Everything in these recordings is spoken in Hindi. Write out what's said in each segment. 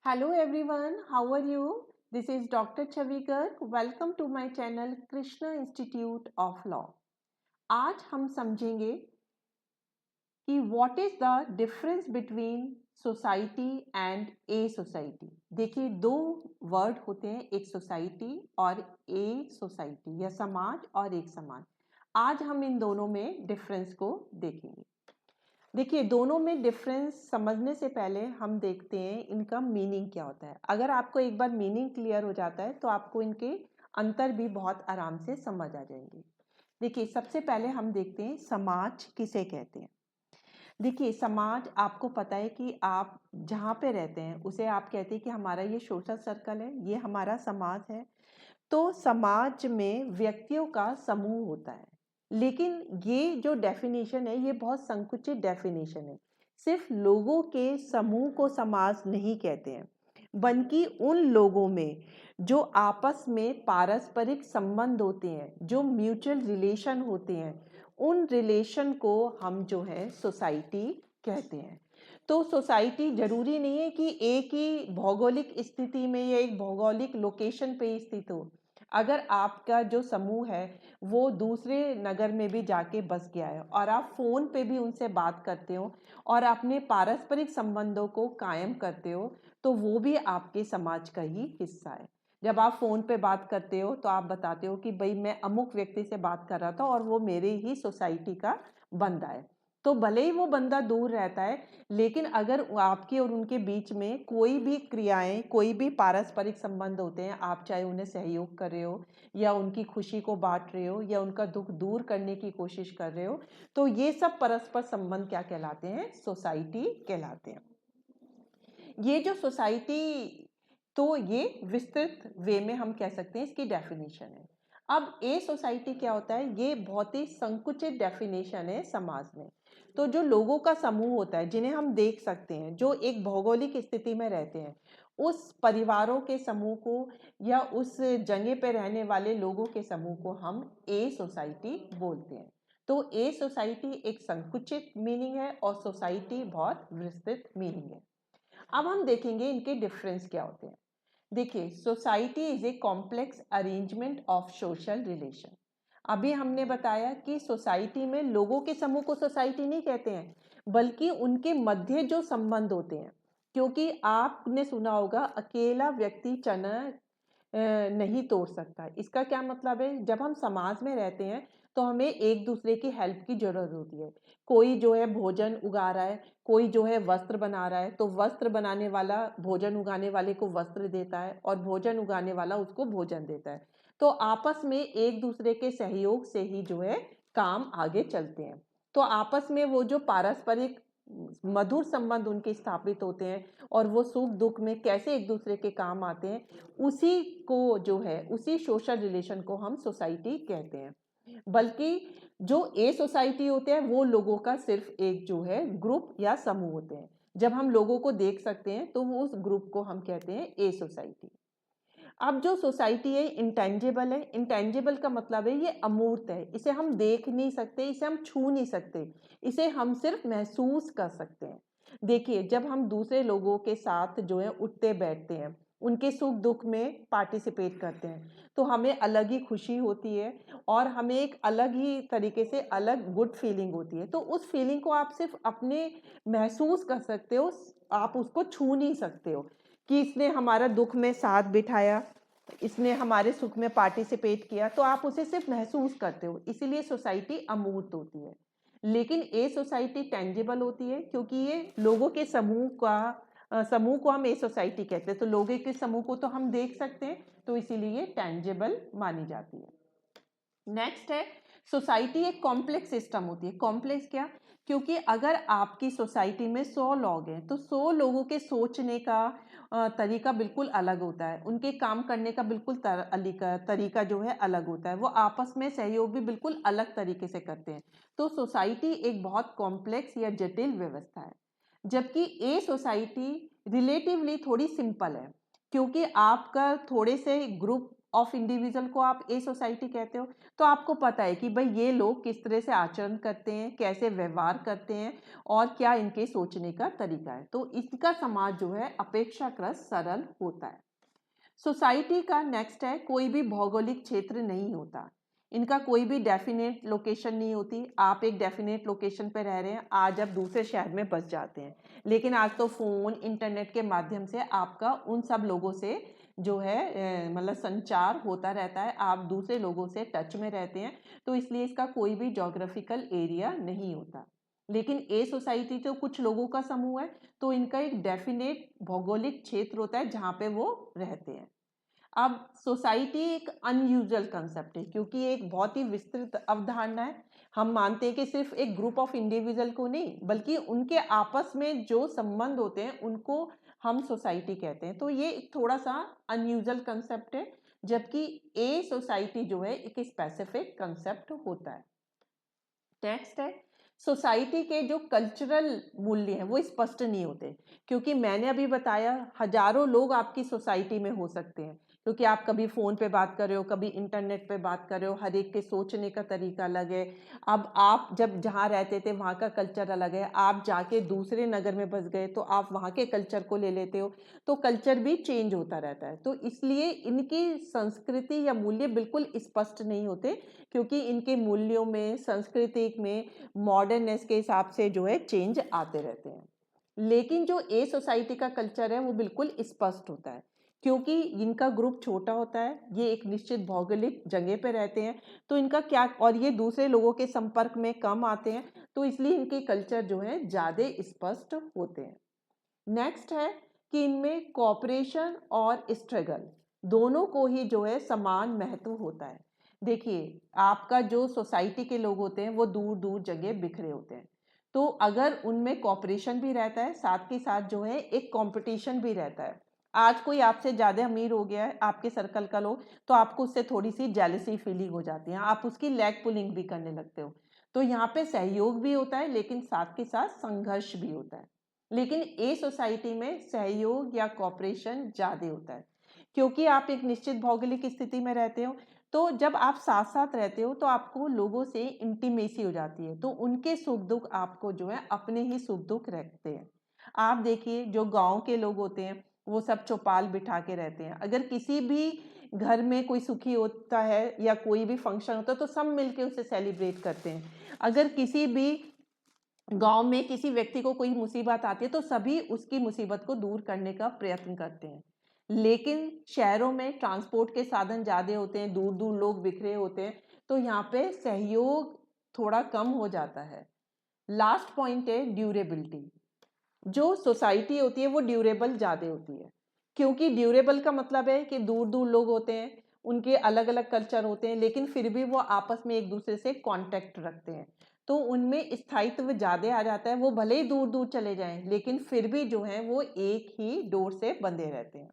Hello everyone, how are you? This is Dr. Chavi Garg. Welcome to my channel Krishna Institute of Law. आज हम समझेंगे कि what is the difference between society and a society. देखिए दो वर्ड होते हैं, एक सोसाइटी और ए सोसाइटी या समाज और एक समाज। आज हम इन दोनों में डिफरेंस को देखेंगे। देखिए दोनों में डिफरेंस समझने से पहले हम देखते हैं इनका मीनिंग क्या होता है। अगर आपको एक बार मीनिंग क्लियर हो जाता है तो आपको इनके अंतर भी बहुत आराम से समझ आ जाएंगे। देखिए सबसे पहले हम देखते हैं समाज किसे कहते हैं। देखिए समाज, आपको पता है कि आप जहाँ पे रहते हैं उसे आप कहते हैं कि हमारा ये सोशल सर्कल है, ये हमारा समाज है। तो समाज में व्यक्तियों का समूह होता है, लेकिन ये जो डेफिनेशन है ये बहुत संकुचित डेफिनेशन है। सिर्फ लोगों के समूह को समाज नहीं कहते हैं, बल्कि उन लोगों में जो आपस में पारस्परिक संबंध होते हैं, जो म्यूचुअल रिलेशन होते हैं, उन रिलेशन को हम जो है सोसाइटी कहते हैं। तो सोसाइटी जरूरी नहीं है कि एक ही भौगोलिक स्थिति में या एक भौगोलिक लोकेशन पे स्थित हो। अगर आपका जो समूह है वो दूसरे नगर में भी जाके बस गया है और आप फोन पे भी उनसे बात करते हो और अपने पारस्परिक संबंधों को कायम करते हो, तो वो भी आपके समाज का ही हिस्सा है। जब आप फोन पे बात करते हो तो आप बताते हो कि भाई मैं अमुक व्यक्ति से बात कर रहा था और वो मेरे ही सोसाइटी का बंदा है। तो भले ही वो बंदा दूर रहता है, लेकिन अगर आपके और उनके बीच में कोई भी क्रियाएं, कोई भी पारस्परिक संबंध होते हैं, आप चाहे उन्हें सहयोग कर रहे हो या उनकी खुशी को बांट रहे हो या उनका दुख दूर करने की कोशिश कर रहे हो, तो ये सब परस्पर संबंध क्या कहलाते हैं? सोसाइटी कहलाते हैं। ये जो सोसाइटी, तो ये विस्तृत वे में हम कह सकते हैं इसकी डेफिनेशन है। अब ए सोसाइटी क्या होता है? ये बहुत ही संकुचित डेफिनेशन है समाज में। तो जो लोगों का समूह होता है जिन्हें हम देख सकते हैं, जो एक भौगोलिक स्थिति में रहते हैं, उस परिवारों के समूह को या उस जगह पे रहने वाले लोगों के समूह को हम ए सोसाइटी बोलते हैं। तो ए सोसाइटी एक संकुचित मीनिंग है और सोसाइटी बहुत विस्तृत मीनिंग है। अब हम देखेंगे इनके डिफरेंस क्या होते हैं। देखिए society is a complex arrangement of social relation. अभी हमने बताया कि सोसाइटी में लोगों के समूह को सोसाइटी नहीं कहते हैं, बल्कि उनके मध्य जो संबंध होते हैं। क्योंकि आपने सुना होगा अकेला व्यक्ति चना नहीं तोड़ सकता। इसका क्या मतलब है? जब हम समाज में रहते हैं तो हमें एक दूसरे की हेल्प की जरूरत होती है। कोई जो है भोजन उगा रहा है, कोई जो है वस्त्र बना रहा है, तो वस्त्र बनाने वाला भोजन उगाने वाले को वस्त्र देता है और भोजन उगाने वाला उसको भोजन देता है। तो आपस में एक दूसरे के सहयोग से ही जो है काम आगे चलते हैं। तो आपस में वो जो पारस्परिक मधुर संबंध उनके स्थापित होते हैं और वो सुख दुख में कैसे एक दूसरे के काम आते हैं, उसी को जो है, उसी सोशल रिलेशन को हम सोसाइटी कहते हैं। बल्कि जो ए सोसाइटी होते हैं वो लोगों का सिर्फ एक जो है ग्रुप या समूह होते हैं। जब हम लोगों को देख सकते हैं तो वो उस ग्रुप को हम कहते हैं ए सोसाइटी। अब जो सोसाइटी है इंटेंजिबल है। इंटेंजिबल का मतलब है ये अमूर्त है, इसे हम देख नहीं सकते, इसे हम छू नहीं सकते, इसे हम सिर्फ महसूस कर सकते हैं। देखिए जब हम दूसरे लोगों के साथ जो है उठते बैठते हैं, उनके सुख दुख में पार्टिसिपेट करते हैं, तो हमें अलग ही खुशी होती है और हमें एक अलग ही तरीके से अलग गुड फीलिंग होती है। तो उस फीलिंग को आप सिर्फ अपने महसूस कर सकते हो, आप उसको छू नहीं सकते हो कि इसने हमारा दुख में साथ बिठाया, इसने हमारे सुख में पार्टिसिपेट किया, तो आप उसे सिर्फ महसूस करते हो। इसीलिए सोसाइटी अमूर्त होती है। लेकिन ए सोसाइटी टेंजिबल होती है, क्योंकि ये लोगों के समूह को हम ए सोसाइटी कहते हैं। तो लोगों के समूह को तो हम देख सकते हैं, तो इसीलिए टेंजिबल मानी जाती है। नेक्स्ट है सोसाइटी एक कॉम्प्लेक्स सिस्टम होती है। कॉम्प्लेक्स क्या? क्योंकि अगर आपकी सोसाइटी में 100 लोग हैं तो 100 लोगों के सोचने का तरीका बिल्कुल अलग होता है, उनके काम करने का बिल्कुल तरीका जो है अलग होता है, वो आपस में सहयोग भी बिल्कुल अलग तरीके से करते हैं। तो सोसाइटी एक बहुत कॉम्प्लेक्स या जटिल व्यवस्था है। जबकि ए सोसाइटी रिलेटिवली थोड़ी सिंपल है, क्योंकि आपका थोड़े से ग्रुप ऑफ इंडिविजुअल को आप ए सोसाइटी कहते हो, तो आपको पता है कि भाई ये लोग किस तरह से आचरण करते हैं, कैसे व्यवहार करते हैं और क्या इनके सोचने का तरीका है। तो इसका समाज जो है अपेक्षाकृत सरल होता है। सोसाइटी का नेक्स्ट है, कोई भी भौगोलिक क्षेत्र नहीं होता, इनका कोई भी डेफिनेट लोकेशन नहीं होती। आप एक डेफिनेट लोकेशन पे रह रहे हैं, आज आप दूसरे शहर में बस जाते हैं, लेकिन आज तो फ़ोन इंटरनेट के माध्यम से आपका उन सब लोगों से जो है मतलब संचार होता रहता है, आप दूसरे लोगों से टच में रहते हैं, तो इसलिए इसका कोई भी जोग्राफिकल एरिया नहीं होता। लेकिन ए सोसाइटी तो कुछ लोगों का समूह है, तो इनका एक डेफिनेट भौगोलिक क्षेत्र होता है जहाँ पे वो रहते हैं। अब सोसाइटी एक अनयूजुअल कंसेप्ट है, क्योंकि एक बहुत ही विस्तृत अवधारणा है। हम मानते हैं कि सिर्फ एक ग्रुप ऑफ इंडिविजुअल को नहीं, बल्कि उनके आपस में जो संबंध होते हैं उनको हम सोसाइटी कहते हैं। तो ये थोड़ा सा अनयूजुअल कंसेप्ट है, जबकि ए सोसाइटी जो है एक स्पेसिफिक कंसेप्ट होता है। नेक्स्ट है, सोसाइटी के जो कल्चरल मूल्य हैं वो स्पष्ट नहीं होते, क्योंकि मैंने अभी बताया हजारों लोग आपकी सोसाइटी में हो सकते हैं, क्योंकि आप कभी फ़ोन पे बात कर रहे हो, कभी इंटरनेट पे बात कर रहे हो, हर एक के सोचने का तरीका अलग है। अब आप जब जहाँ रहते थे वहाँ का कल्चर अलग है, आप जाके दूसरे नगर में बस गए तो आप वहाँ के कल्चर को ले लेते हो, तो कल्चर भी चेंज होता रहता है। तो इसलिए इनकी संस्कृति या मूल्य बिल्कुल स्पष्ट नहीं होते, क्योंकि इनके मूल्यों में, संस्कृति में मॉडर्ननेस के हिसाब से जो है चेंज आते रहते हैं। लेकिन जो ए सोसाइटी का कल्चर है वो बिल्कुल स्पष्ट होता है, क्योंकि इनका ग्रुप छोटा होता है, ये एक निश्चित भौगोलिक जगह पे रहते हैं, तो इनका क्या, और ये दूसरे लोगों के संपर्क में कम आते हैं, तो इसलिए इनके कल्चर जो है ज़्यादा स्पष्ट होते हैं। नेक्स्ट है कि इनमें कॉपरेशन और स्ट्रगल दोनों को ही जो है समान महत्व होता है। देखिए, आपका जो सोसाइटी के लोग होते हैं वो दूर दूर जगह बिखरे होते हैं, तो अगर उनमें कॉपरेशन भी रहता है, साथ के साथ जो है एक कंपटीशन भी रहता है। आज कोई आपसे ज़्यादा अमीर हो गया है आपके सर्कल का लोग, तो आपको उससे थोड़ी सी जेलसी फीलिंग हो जाती है, आप उसकी लेग पुलिंग भी करने लगते हो। तो यहाँ पे सहयोग भी होता है, लेकिन साथ के साथ संघर्ष भी होता है। लेकिन ए सोसाइटी में सहयोग या कॉपरेशन ज़्यादा होता है, क्योंकि आप एक निश्चित भौगोलिक स्थिति में रहते हो, तो जब आप साथ साथ रहते हो तो आपको लोगों से इंटीमेसी हो जाती है, तो उनके सुख दुख आपको जो है अपने ही सुख दुख रखते हैं। आप देखिए, जो गांव के लोग होते हैं वो सब चौपाल बिठा के रहते हैं, अगर किसी भी घर में कोई सुखी होता है या कोई भी फंक्शन होता है तो सब मिलके उसे सेलिब्रेट करते हैं। अगर किसी भी गांव में किसी व्यक्ति को कोई मुसीबत आती है तो सभी उसकी मुसीबत को दूर करने का प्रयत्न करते हैं। लेकिन शहरों में ट्रांसपोर्ट के साधन ज़्यादा होते हैं, दूर दूर लोग बिखरे होते हैं, तो यहाँ पे सहयोग थोड़ा कम हो जाता है। लास्ट पॉइंट है ड्यूरेबिलिटी। जो सोसाइटी होती है वो ड्यूरेबल ज़्यादा होती है, क्योंकि ड्यूरेबल का मतलब है कि दूर दूर लोग होते हैं, उनके अलग अलग कल्चर होते हैं, लेकिन फिर भी वो आपस में एक दूसरे से कांटेक्ट रखते हैं, तो उनमें स्थायित्व ज़्यादा आ जाता है। वो भले ही दूर दूर चले जाएं, लेकिन फिर भी जो है वो एक ही डोर से बंधे रहते हैं।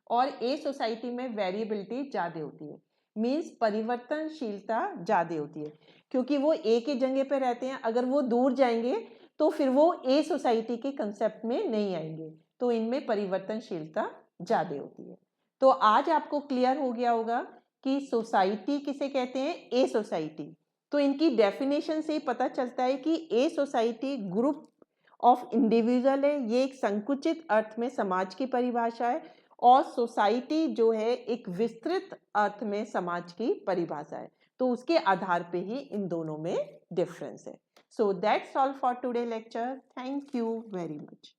और ए सोसाइटी में वेरिएबिलिटी ज़्यादा होती है, मीन्स परिवर्तनशीलता ज़्यादा होती है, क्योंकि वो एक ही जगह पे रहते हैं, अगर वो दूर जाएंगे तो फिर वो ए सोसाइटी के कंसेप्ट में नहीं आएंगे, तो इनमें परिवर्तनशीलता ज़्यादा होती है। तो आज आपको क्लियर हो गया होगा कि सोसाइटी किसे कहते हैं, ए सोसाइटी। तो इनकी डेफिनेशन से ही पता चलता है कि a society group of individual है, ये एक संकुचित अर्थ में समाज की परिभाषा है, और सोसाइटी जो है एक विस्तृत अर्थ में समाज की परिभाषा है। तो उसके आधार पे ही इन दोनों में डिफरेंस है। So that's all for today lecture. Thank you very much.